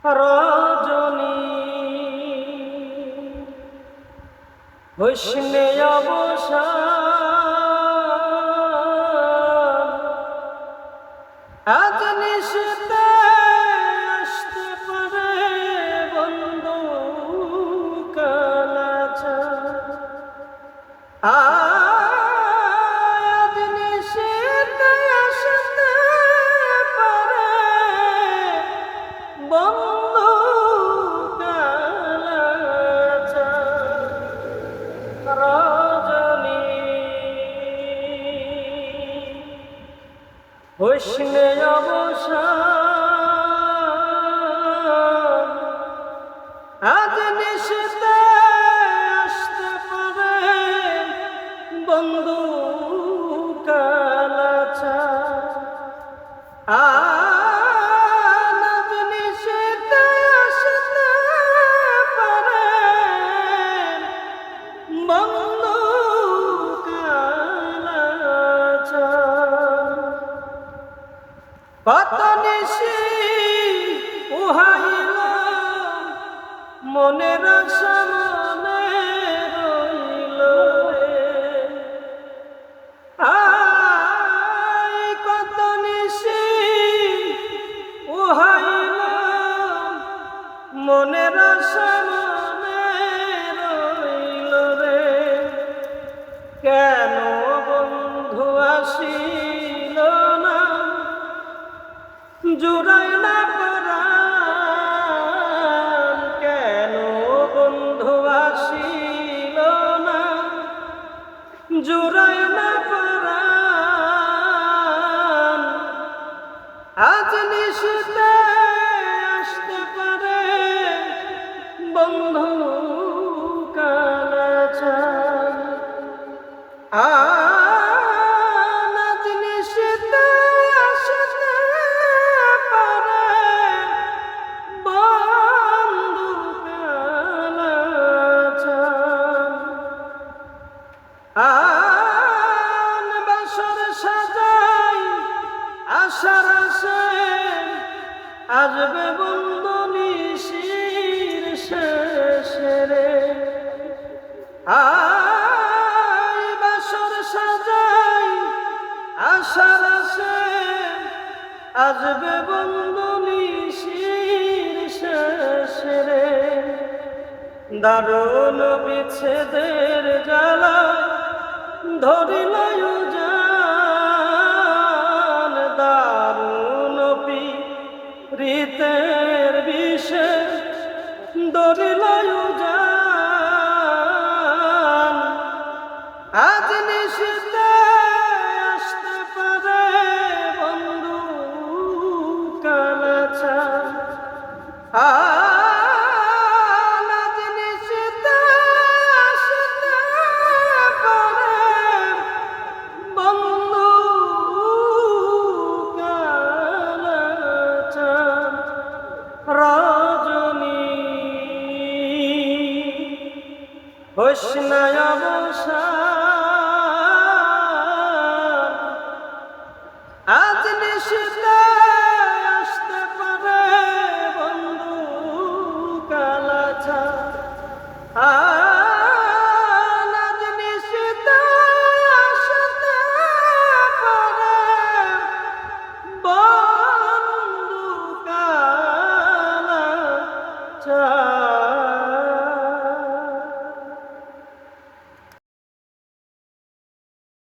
রজনী হুসনে অবসান আজ নিশিতে আসতে পারে বন্ধু কালাচার। আজ নিশিতে আসতে পারে বন্ধু কালাচার। রজনী হুসনে অবসান আজ নিশিতে আসতে পারে বন্ধু কালাচার। আজ নিশিতে আসতে পারে বন্ধু কালাচার। কত নিশি উহাইল মনের আশা মনে রইল রে। কত নিশি উহাইল মনের আশা মনে রইল রে। কেন বন্ধু আসিল না জুড়াই না পরাণ। কেন বন্ধু আসিল না জুড়াই না পরাণ। আজ নিশিতে আসতে পারে বন্ধু কালাচার। আজ নিশিতে আসতে পারে বন্ধু কালাচার। বাসর সাজাই আশার আসে আসবে বন্ধু নিশির শেষে রে। বাসর সাজাই আশার আসে আসবে বন্ধু নিশির শেষে রে। দারুণ বিচ্ছেদের জ্বালা ধরিল জান। দারুণ প্রীতের বিষে ধরিল জান। আজ নিশিতে আসতে পারে বন্ধু কালাচার। আজ নিশিতে আসতে পারে বন্ধু কালাচার। রজনী হুসনে অবসান আজ নিশিতে আসতে পারে বন্ধু কালাচার। আজ নিশিতে আসতে পারে বন্ধু কালাচার।